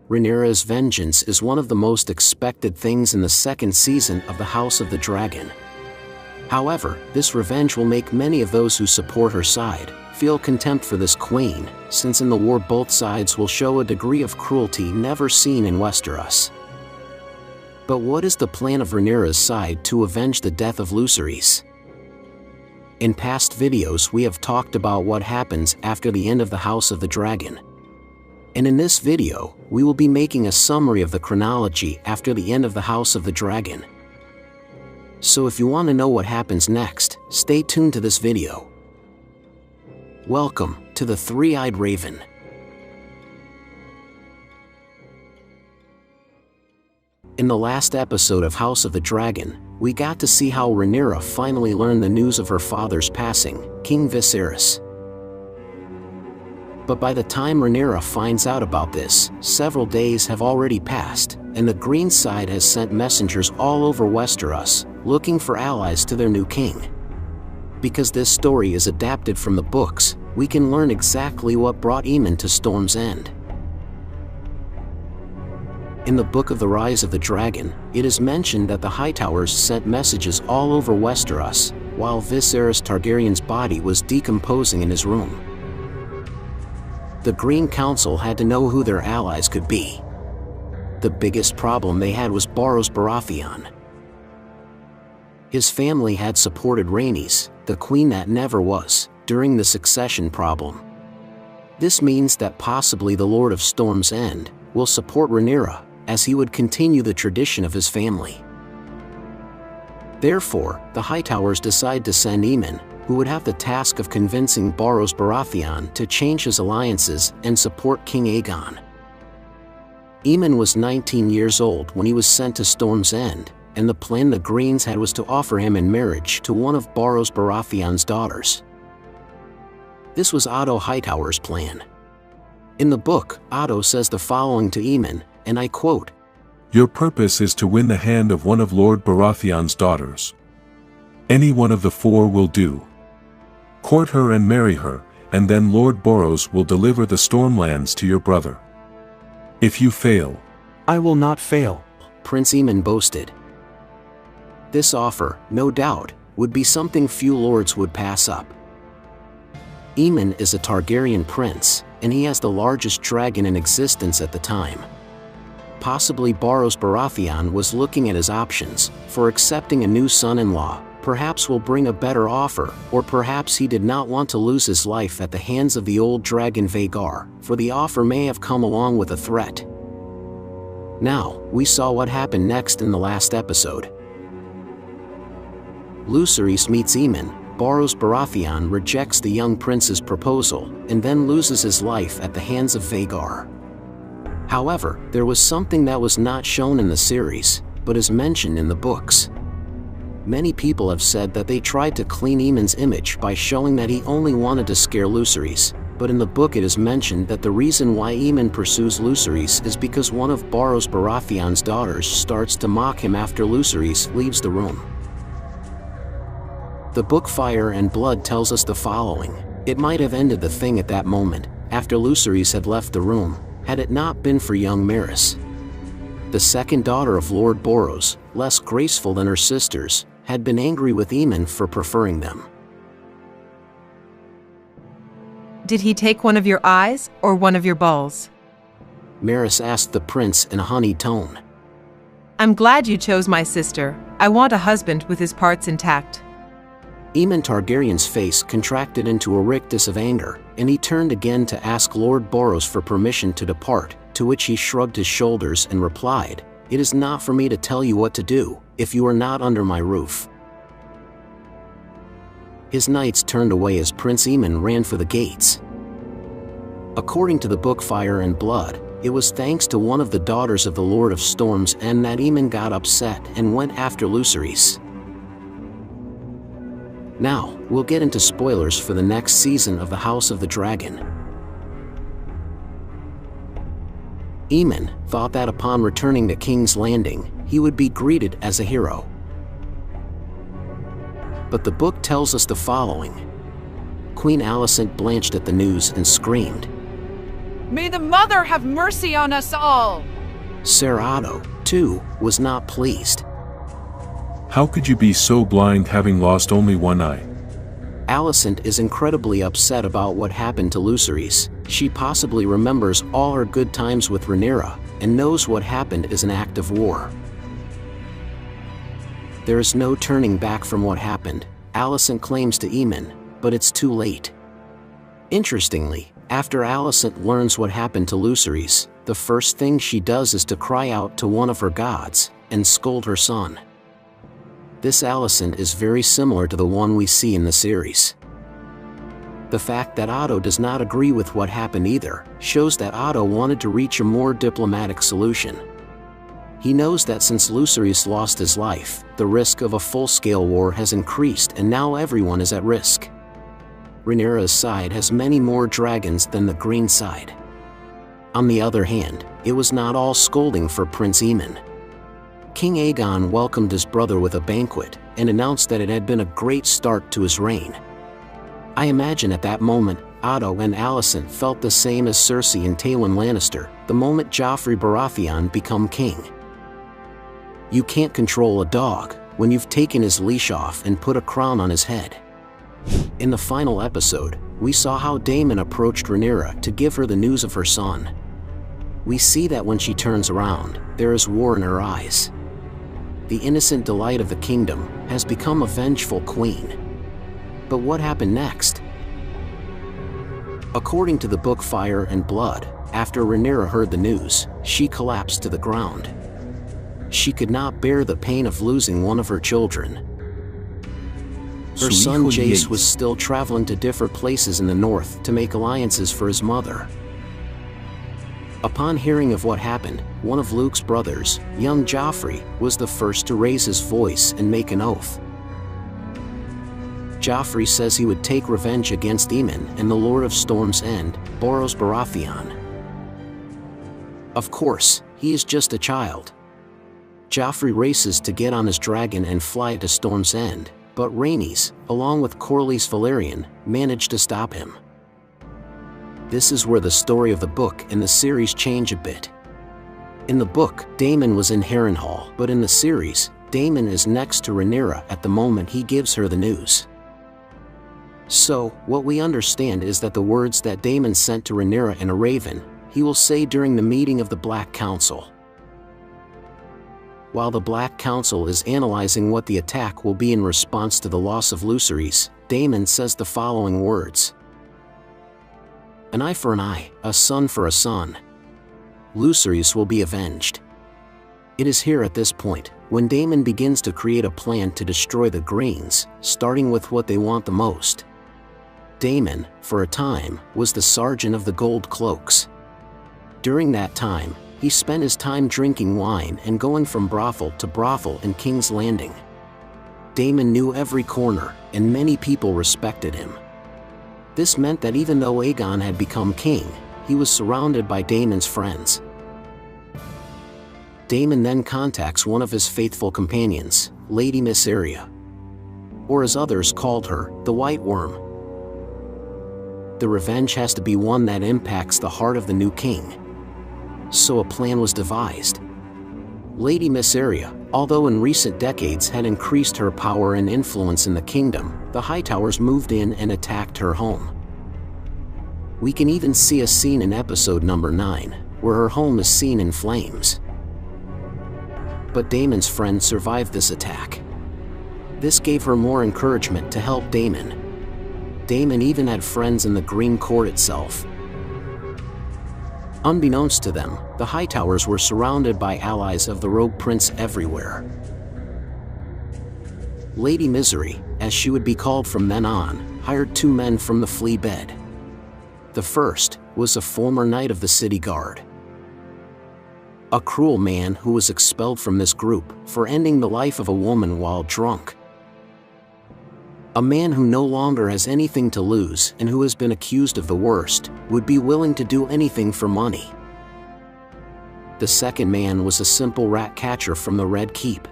Rhaenyra's vengeance is one of the most expected things in the second season of the House of the Dragon. However, this revenge will make many of those who support her side feel contempt for this queen, since in the war both sides will show a degree of cruelty never seen in Westeros. But what is the plan of Rhaenyra's side to avenge the death of Lucerys? In past videos we have talked about what happens after the end of the House of the Dragon. And in this video, we will be making a summary of the chronology after the end of the House of the Dragon. So if you want to know what happens next, stay tuned to this video. Welcome to the Three-Eyed Raven. In the last episode of House of the Dragon, we got to see how Rhaenyra finally learned the news of her father's passing, King Viserys. But by the time Rhaenyra finds out about this, several days have already passed, and the Green side has sent messengers all over Westeros, looking for allies to their new king. Because this story is adapted from the books, we can learn exactly what brought Aemon to Storm's End. In the Book of the Rise of the Dragon, it is mentioned that the Hightowers sent messages all over Westeros, while Viserys Targaryen's body was decomposing in his room. The Green Council had to know who their allies could be. The biggest problem they had was Borros Baratheon. His family had supported Rhaenys, the queen that never was, during the succession problem. This means that possibly the Lord of Storm's End will support Rhaenyra, as he would continue the tradition of his family. Therefore, the Hightowers decide to send Aemon, who would have the task of convincing Borros Baratheon to change his alliances and support King Aegon. Aemon was 19 years old when he was sent to Storm's End, and the plan the Greens had was to offer him in marriage to one of Borros Baratheon's daughters. This was Otto Hightower's plan. In the book, Otto says the following to Aemon, and I quote, "Your purpose is to win the hand of one of Lord Baratheon's daughters. Any one of the four will do. Court her and marry her, and then Lord Borros will deliver the Stormlands to your brother. If you fail, I will not fail," Prince Aemon boasted. This offer, no doubt, would be something few lords would pass up. Aemon is a Targaryen prince, and he has the largest dragon in existence at the time. Possibly Borros Baratheon was looking at his options, for accepting a new son-in-law, perhaps will bring a better offer, or perhaps he did not want to lose his life at the hands of the old dragon Vhagar, for the offer may have come along with a threat. Now, we saw what happened next in the last episode. Lucerys meets Aemon, Borros Baratheon rejects the young prince's proposal, and then loses his life at the hands of Vhagar. However, there was something that was not shown in the series, but is mentioned in the books. Many people have said that they tried to clean Aemon's image by showing that he only wanted to scare Lucerys, but in the book it is mentioned that the reason why Aemon pursues Lucerys is because one of Borros Baratheon's daughters starts to mock him after Lucerys leaves the room. The book Fire and Blood tells us the following: it might have ended the thing at that moment, after Lucerys had left the room, had it not been for young Maris. The second daughter of Lord Borros, less graceful than her sisters, had been angry with Aemon for preferring them. "Did he take one of your eyes, or one of your balls?" Maris asked the prince in a honeyed tone. "I'm glad you chose my sister. I want a husband with his parts intact." Aemon Targaryen's face contracted into a rictus of anger, and he turned again to ask Lord Borros for permission to depart, to which he shrugged his shoulders and replied, "It is not for me to tell you what to do, if you are not under my roof." His knights turned away as Prince Aemon ran for the gates. According to the book Fire and Blood, it was thanks to one of the daughters of the Lord of Storm's End that Aemon got upset and went after Lucerys. Now, we'll get into spoilers for the next season of the House of the Dragon. Aemon thought that upon returning to King's Landing, he would be greeted as a hero. But the book tells us the following. Queen Alicent blanched at the news and screamed. May the Mother have mercy on us all! Sir Otto, too, was not pleased. How could you be so blind having lost only one eye? Alicent is incredibly upset about what happened to Lucerys. She possibly remembers all her good times with Rhaenyra, and knows what happened is an act of war. There is no turning back from what happened, Alicent claims to Aemon, but it's too late. Interestingly, after Alicent learns what happened to Lucerys, the first thing she does is to cry out to one of her gods, and scold her son. This Alicent is very similar to the one we see in the series. The fact that Otto does not agree with what happened either, shows that Otto wanted to reach a more diplomatic solution. He knows that since Lucerys lost his life, the risk of a full-scale war has increased and now everyone is at risk. Rhaenyra's side has many more dragons than the green side. On the other hand, it was not all scolding for Prince Aemon. King Aegon welcomed his brother with a banquet, and announced that it had been a great start to his reign. I imagine at that moment, Otto and Alicent felt the same as Cersei and Tywin Lannister, the moment Joffrey Baratheon became king. You can't control a dog when you've taken his leash off and put a crown on his head. In the final episode, we saw how Daemon approached Rhaenyra to give her the news of her son. We see that when she turns around, there is war in her eyes. The innocent delight of the kingdom has become a vengeful queen. But what happened next? According to the book Fire and Blood, after Rhaenyra heard the news, she collapsed to the ground. She could not bear the pain of losing one of her children. Her son Jace was still traveling to different places in the north to make alliances for his mother. Upon hearing of what happened, one of Luke's brothers, young Joffrey, was the first to raise his voice and make an oath. Joffrey says he would take revenge against Aemon and the Lord of Storm's End, Boros Baratheon. Of course, he is just a child. Joffrey races to get on his dragon and fly to Storm's End, but Rhaenys, along with Corlys Velaryon, manage to stop him. This is where the story of the book and the series change a bit. In the book, Daemon was in Harrenhal, but in the series, Daemon is next to Rhaenyra at the moment he gives her the news. So, what we understand is that the words that Daemon sent to Rhaenyra in a raven, he will say during the meeting of the Black Council. While the Black Council is analyzing what the attack will be in response to the loss of Lucerys, Daemon says the following words. An eye for an eye, a son for a son. Lucerys will be avenged. It is here at this point, when Daemon begins to create a plan to destroy the Greens, starting with what they want the most. Daemon, for a time, was the sergeant of the Gold Cloaks. During that time, he spent his time drinking wine and going from brothel to brothel in King's Landing. Daemon knew every corner, and many people respected him. This meant that even though Aegon had become king, he was surrounded by Daemon's friends. Daemon then contacts one of his faithful companions, Lady Mysaria. Or as others called her, the White Worm. The revenge has to be one that impacts the heart of the new king. So a plan was devised. Lady Mysaria, although in recent decades had increased her power and influence in the kingdom, the Hightowers moved in and attacked her home. We can even see a scene in episode number 9, where her home is seen in flames. But Daemon's friends survived this attack. This gave her more encouragement to help Daemon. Daemon even had friends in the Green Court itself. Unbeknownst to them, the Hightowers were surrounded by allies of the Rogue Prince everywhere. Lady Misery, as she would be called from then on, hired 2 men from the Flea Bed. The first was a former knight of the City Guard. A cruel man who was expelled from this group for ending the life of a woman while drunk. A man who no longer has anything to lose and who has been accused of the worst, would be willing to do anything for money. The second man was a simple rat catcher from the Red Keep.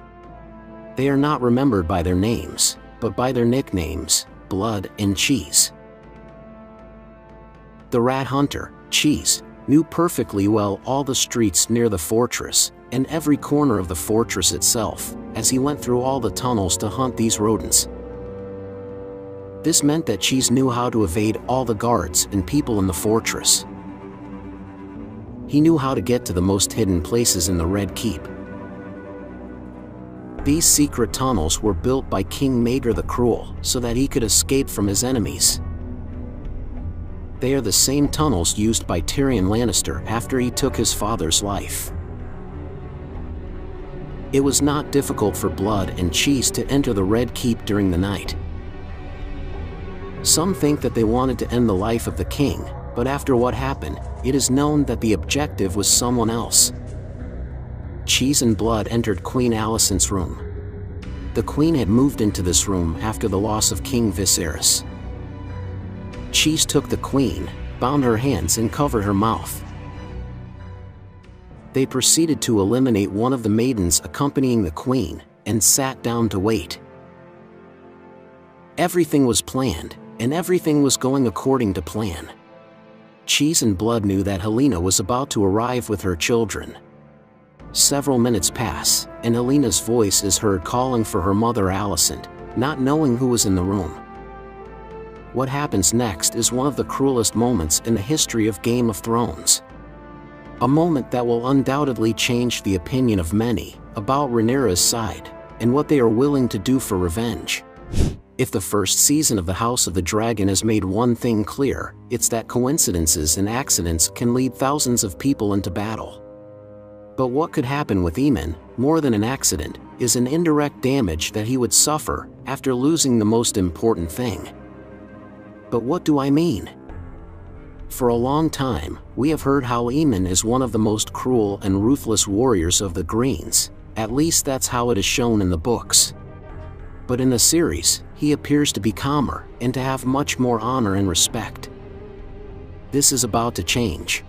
They are not remembered by their names, but by their nicknames, Blood and Cheese. The rat hunter, Cheese, knew perfectly well all the streets near the fortress, and every corner of the fortress itself, as he went through all the tunnels to hunt these rodents. This meant that Cheese knew how to evade all the guards and people in the fortress. He knew how to get to the most hidden places in the Red Keep. These secret tunnels were built by King Maegor the Cruel so that he could escape from his enemies. They are the same tunnels used by Tyrion Lannister after he took his father's life. It was not difficult for Blood and Cheese to enter the Red Keep during the night. Some think that they wanted to end the life of the king, but after what happened, it is known that the objective was someone else. Cheese and Blood entered Queen Alicent's room. The queen had moved into this room after the loss of King Viserys. Cheese took the queen, bound her hands and covered her mouth. They proceeded to eliminate one of the maidens accompanying the queen, and sat down to wait. Everything was planned, and everything was going according to plan. Cheese and Blood knew that Helaena was about to arrive with her children. Several minutes pass, and Helena's voice is heard calling for her mother Alicent, not knowing who was in the room. What happens next is one of the cruelest moments in the history of Game of Thrones. A moment that will undoubtedly change the opinion of many about Rhaenyra's side, and what they are willing to do for revenge. If the first season of the House of the Dragon has made one thing clear, it's that coincidences and accidents can lead thousands of people into battle. But what could happen with Aemon, more than an accident, is an indirect damage that he would suffer after losing the most important thing. But what do I mean? For a long time, we have heard how Aemon is one of the most cruel and ruthless warriors of the Greens, at least that's how it is shown in the books. But in the series, he appears to be calmer and to have much more honor and respect. This is about to change.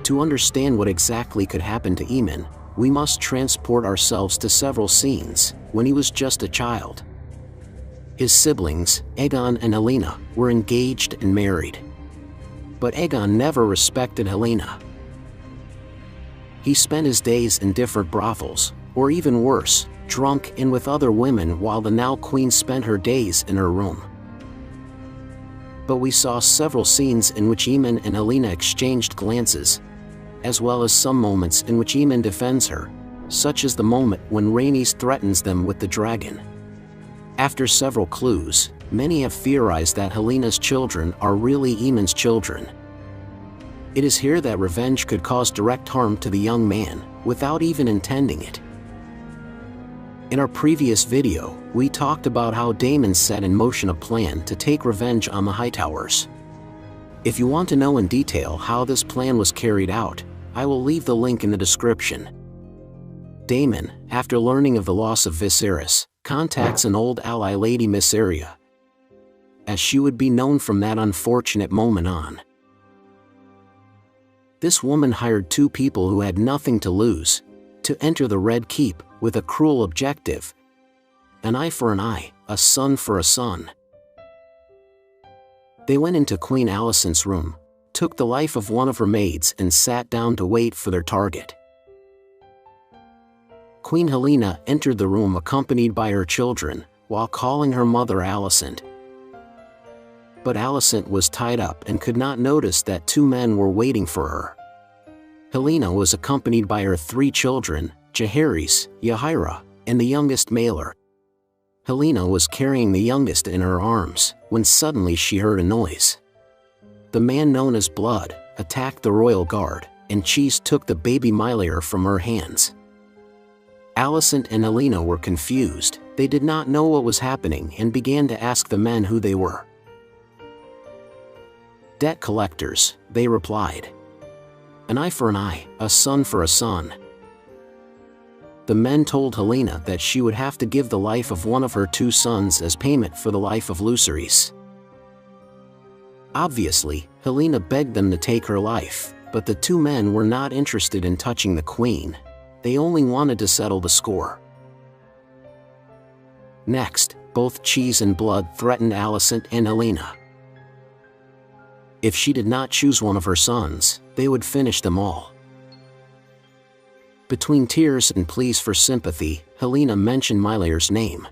To understand what exactly could happen to Aemon, we must transport ourselves to several scenes when he was just a child. His siblings, Aegon and Helaena, were engaged and married. But Aegon never respected Helaena. He spent his days in different brothels, or even worse, drunk and with other women, while the now queen spent her days in her room. But we saw several scenes in which Aemon and Helaena exchanged glances, as well as some moments in which Aemon defends her, such as the moment when Rhaenys threatens them with the dragon. After several clues, many have theorized that Helena's children are really Aemon's children. It is here that revenge could cause direct harm to the young man, without even intending it. In our previous video, we talked about how Daemon set in motion a plan to take revenge on the Hightowers. If you want to know in detail how this plan was carried out, I will leave the link in the description. Daemon, after learning of the loss of Viserys, contacts an old ally, Lady Mysaria, as she would be known from that unfortunate moment on. This woman hired two people who had nothing to lose to enter the Red Keep with a cruel objective: an eye for an eye, a son for a son. They went into Queen Alicent's room, took the life of one of her maids, and sat down to wait for their target. Queen Helaena entered the room accompanied by her children, while calling her mother Alicent. But Alicent was tied up and could not notice that two men were waiting for her. Helaena was accompanied by her three children, Jaehaerys, Rhaenyra, and the youngest Maelor. Helaena was carrying the youngest in her arms, when suddenly she heard a noise. The man known as Blood attacked the royal guard, and Cheese took the baby Maelor from her hands. Alicent and Helaena were confused. They did not know what was happening and began to ask the men who they were. "Debt collectors," they replied. "An eye for an eye, a son for a son." The men told Helaena that she would have to give the life of one of her two sons as payment for the life of Lucerys. Obviously, Helaena begged them to take her life, but the two men were not interested in touching the queen. They only wanted to settle the score. Next, both Cheese and Blood threatened Alicent and Helaena. If she did not choose one of her sons, they would finish them all. Between tears and pleas for sympathy, Helena mentioned Mylaire's name.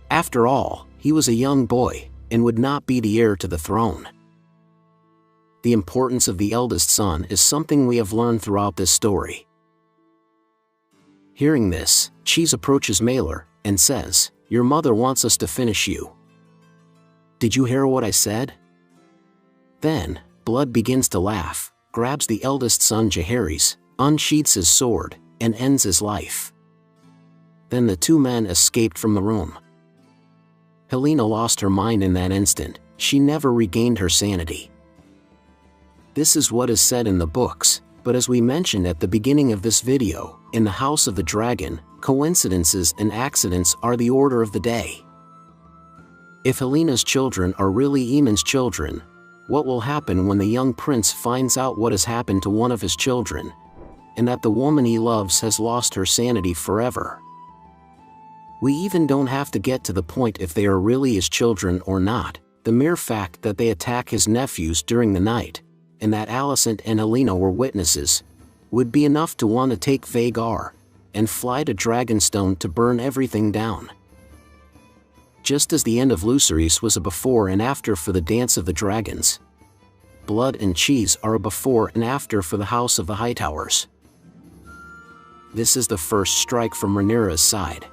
After all, he was a young boy, and would not be the heir to the throne. The importance of the eldest son is something we have learned throughout this story. Hearing this, Cheese approaches Mylaire, and says, "Your mother wants us to finish you. Did you hear what I said?" Then, Blood begins to laugh, grabs the eldest son Jaehaerys, unsheathes his sword, and ends his life. Then the two men escaped from the room. Helena lost her mind in that instant. She never regained her sanity. This is what is said in the books, but as we mentioned at the beginning of this video, in the House of the Dragon, coincidences and accidents are the order of the day. If Helena's children are really Aemon's children, what will happen when the young prince finds out what has happened to one of his children, and that the woman he loves has lost her sanity forever? We even don't have to get to the point if they are really his children or not. The mere fact that they attack his nephews during the night, and that Alicent and Helena were witnesses, would be enough to want to take Vhagar and fly to Dragonstone to burn everything down. Just as the end of Lucerys was a before and after for the Dance of the Dragons, Blood and Cheese are a before and after for the House of the Hightowers. This is the first strike from Rhaenyra's side.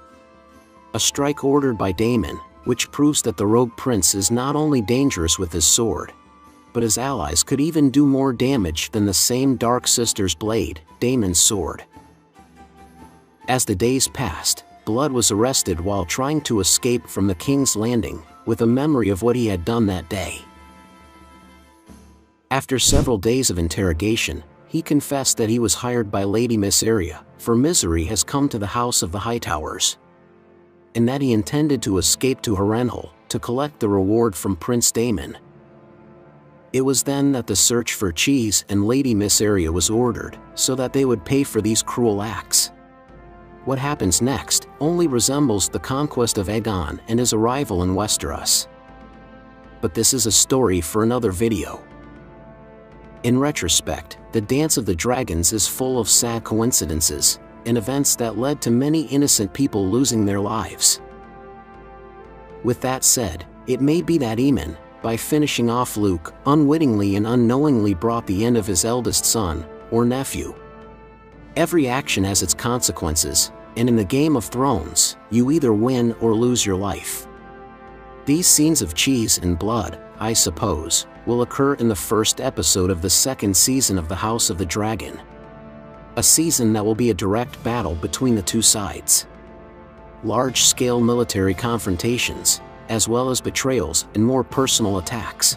A strike ordered by Daemon, which proves that the rogue prince is not only dangerous with his sword, but his allies could even do more damage than the same Dark Sister's blade, Daemon's sword. As the days passed, Blood was arrested while trying to escape from the King's Landing, with a memory of what he had done that day. After several days of interrogation, he confessed that he was hired by Lady Mysaria, for misery has come to the House of the Hightowers, and that he intended to escape to Harrenhal to collect the reward from Prince Daemon. It was then that the search for Cheese and Lady Mysaria was ordered, so that they would pay for these cruel acts. What happens next only resembles the conquest of Aegon and his arrival in Westeros. But this is a story for another video. In retrospect, the Dance of the Dragons is full of sad coincidences, and events that led to many innocent people losing their lives. With that said, it may be that Aemon, by finishing off Luke, unwittingly and unknowingly brought the end of his eldest son, or nephew. Every action has its consequences, and in the Game of Thrones, you either win or lose your life. These scenes of cheese and blood, I suppose, will occur in the first episode of the second season of the House of the Dragon. A season that will be a direct battle between the two sides. Large-scale military confrontations, as well as betrayals and more personal attacks.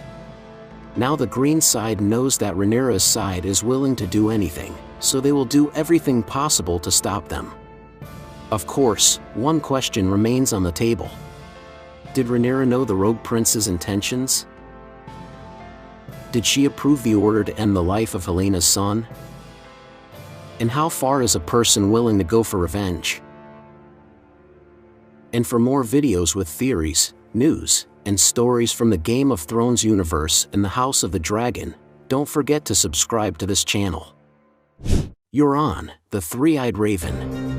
Now the green side knows that Rhaenyra's side is willing to do anything, so they will do everything possible to stop them. Of course, one question remains on the table. Did Rhaenyra know the Rogue Prince's intentions? Did she approve the order to end the life of Helena's son? And how far is a person willing to go for revenge? And for more videos with theories, news, and stories from the Game of Thrones universe and the House of the Dragon, don't forget to subscribe to this channel. You're on The Three-Eyed Raven.